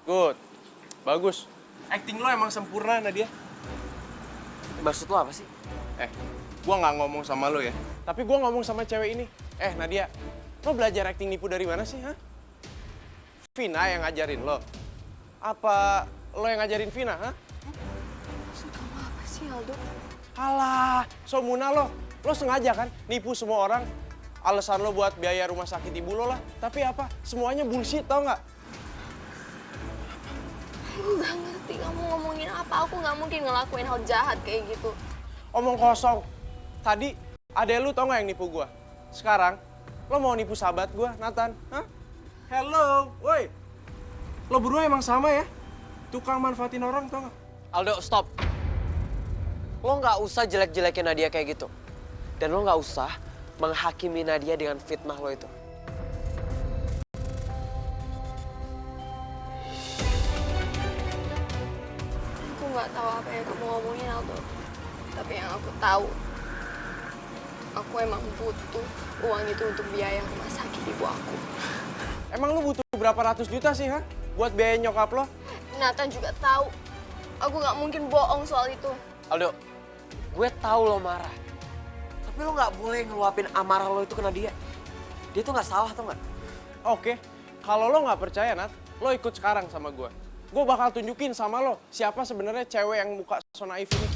Good. Bagus. Acting lo emang sempurna, Nadia. Maksud lo apa sih? Gua nggak ngomong sama lo ya. Tapi gua ngomong sama cewek ini. Nadia, lo belajar acting nipu dari mana sih, ha? Vina yang ngajarin lo? Apa lo yang ngajarin Vina, ha? Maksud kamu apa sih, Aldo? Alah, so Muna lo. Lo sengaja kan nipu semua orang. Alasan lo buat biaya rumah sakit ibu lo lah. Tapi apa? Semuanya bullshit, tau nggak? Aku gak ngerti kamu ngomongin apa. Aku gak mungkin ngelakuin hal jahat kayak gitu. Omong kosong. Tadi adek lu tau nggak yang nipu gua? Sekarang lo mau nipu sahabat gua, Nathan? Hah? Hello, woi. Lo berdua emang sama ya? Tukang manfaatin orang, tau nggak? Aldo, stop. Lo nggak usah jelek-jelekin Nadia kayak gitu. Dan lo nggak usah menghakimi Nadia dengan fitnah lo itu. Aku gak tahu apa yang kamu ngomongin, Aldo. Tapi yang aku tahu, aku emang butuh uang itu untuk biaya rumah sakit ibu aku. Emang lu butuh berapa ratus juta sih, ha? Buat biaya nyokap lo? Nathan juga tahu. Aku gak mungkin bohong soal itu. Aldo, gue tahu lo marah. Tapi lo nggak boleh ngeluapin amarah lo itu ke Nadia. Dia tuh nggak salah, tau nggak? Oke, kalau lo nggak percaya, Nat, lo ikut sekarang sama gue. Gue bakal tunjukin sama lo siapa sebenarnya cewek yang muka so naif ini.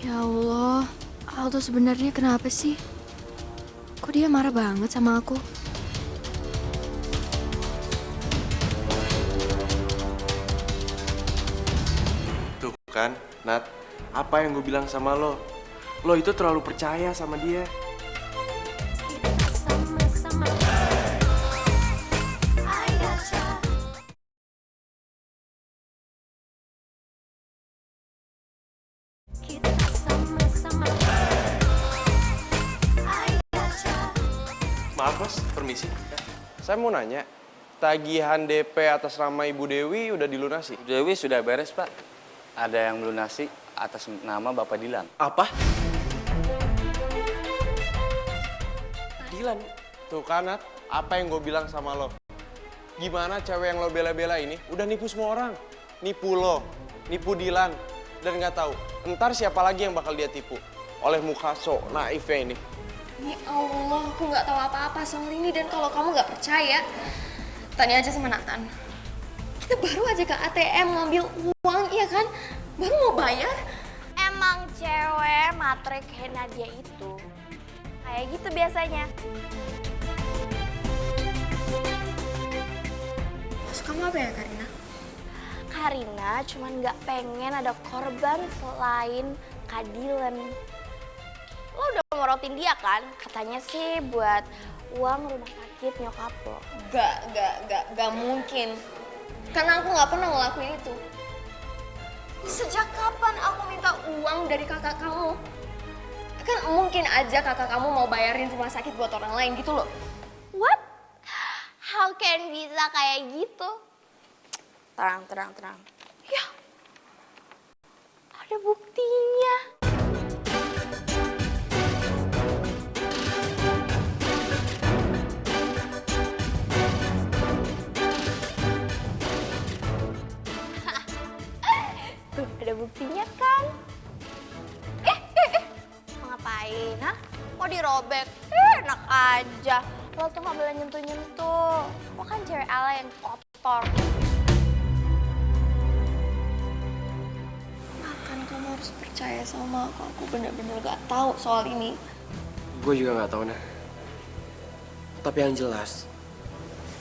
Ya Allah, Aldo sebenarnya kenapa sih? Kok dia marah banget sama aku? Tuh kan, Nat, apa yang gue bilang sama lo? Lo itu terlalu percaya sama dia. Maaf, Mas, permisi. Saya mau nanya, tagihan DP atas nama Ibu Dewi udah dilunasi? Dewi sudah beres, Pak. Ada yang melunasi atas nama Bapak Dilan. Apa? Dilan. Tuh kan, Nat, apa yang gue bilang sama lo? Gimana cewek yang lo bela-bela ini udah nipu semua orang. Nipu lo, nipu Dilan, dan nggak tahu ntar siapa lagi yang bakal dia tipu. Oleh muka so naifnya ini. Ya Allah, aku nggak tahu apa-apa soal ini, dan kalau kamu nggak percaya, tanya aja sama Nathan. Kita baru aja ke ATM ngambil uang, iya kan? Baru mau bayar. Emang Emang cewek matre kayak Nadia itu kayak gitu biasanya. Maksud kamu apa ya, Karina? Karina cuman gak pengen ada korban selain Kak Dylan. Lo udah morotin dia kan? Katanya sih buat uang rumah sakit nyokap lo. Gak mungkin. Karena aku gak pernah ngelakuin itu. Sejak kapan aku minta uang dari kakak kamu? Kan mungkin aja kakak kamu mau bayarin rumah sakit buat orang lain gitu loh. What? How can bisa kayak gitu? Tenang. Ya, ada buktinya. Tuh, ada buktinya kan? Mau ngapain, hah? Mau dirobek? Enak aja. Lo tuh gak boleh nyentuh-nyentuh. Lo kan cewek ala yang kotor. Kan kamu harus percaya sama aku bener-bener gak tahu soal ini. Gue juga gak tahu, nah. Tapi yang jelas,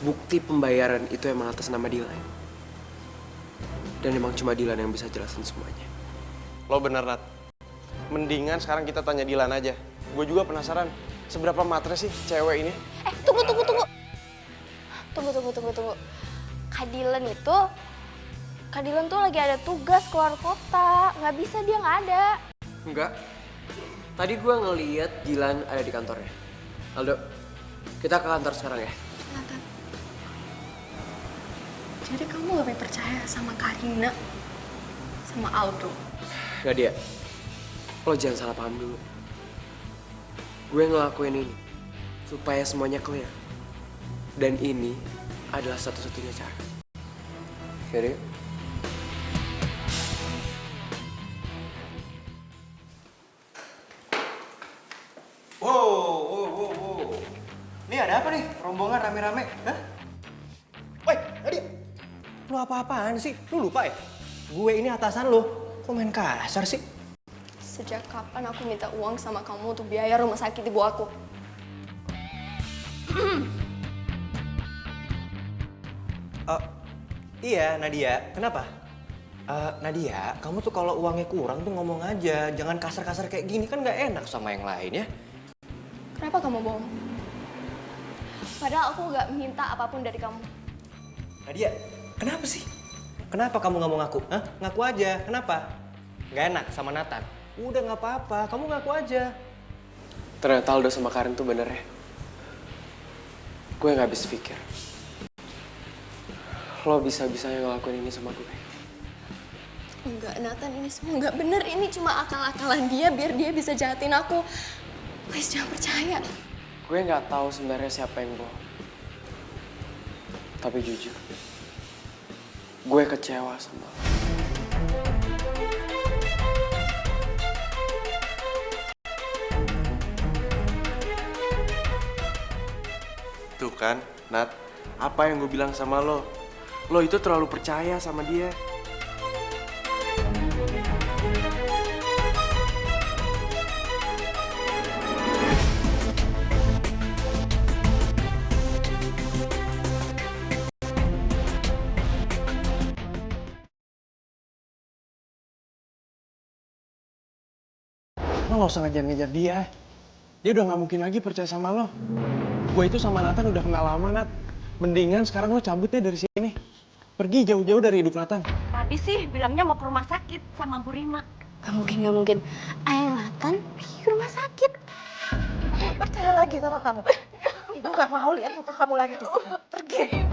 bukti pembayaran itu emang atas nama Dylan. Dan emang cuma Dylan yang bisa jelasin semuanya. Lo bener, Nat. Mendingan sekarang kita tanya Dylan aja. Gue juga penasaran, seberapa matre sih cewek ini? Tunggu. Kak Dylan tuh lagi ada tugas keluar kota. Nggak bisa dia nggak ada. Enggak. Tadi gue ngeliat Dylan ada di kantornya. Aldo, kita ke kantor sekarang ya. Nathan. Jadi kamu lebih percaya sama Karina sama Aldo? Gak dia. Lo jangan salah paham dulu. Gue ngelakuin ini supaya semuanya clear. Dan ini adalah satu-satunya cara. Yaudah yuk. Wow. Ini ada apa nih? Rombongan rame-rame. Hah? Woi, Nadia. Lu apa-apaan sih? Lu lupa ya? Gue ini atasan lu. Kok main kasar sih? Sejak kapan aku minta uang sama kamu untuk biaya rumah sakit ibu aku? Iya, Nadia. Kenapa? Nadia, kamu tuh kalau uangnya kurang tuh ngomong aja. Jangan kasar-kasar kayak gini, kan gak enak sama yang lain ya. Kenapa kamu bohong? Padahal aku gak minta apapun dari kamu. Nadia, kenapa sih? Kenapa kamu gak mau ngaku? Hah? Ngaku aja, kenapa? Gak enak sama Nathan? Udah gak apa-apa, kamu ngaku aja. Ternyata Aldo sama Karin tuh bener ya. Gue gak habis pikir. Lo bisa-bisanya ngelakuin ini sama gue. Enggak, Nathan, ini semua nggak bener. Ini cuma akal-akalan dia biar dia bisa jahatin aku. Please, jangan percaya. Gue nggak tahu sebenarnya siapa yang bohong. Tapi jujur, gue kecewa sama lo. Tuh kan, Nat. Apa yang gue bilang sama lo? Lo itu terlalu percaya sama dia. Lo gak usah ngejar-ngejar dia. Dia udah gak mungkin lagi percaya sama lo. Gue itu sama Nathan udah kenal lama, Nat. Mendingan sekarang lo cabut deh dari sini. Pergi jauh-jauh dari hidup Nathan. Tadi sih bilangnya mau ke rumah sakit sama Bu Rima. Gak mungkin. Ayo, Nathan, pergi ke rumah sakit. Percaya lagi sama kamu. Ibu gak mau lihat muka kamu lagi di sini. Pergi.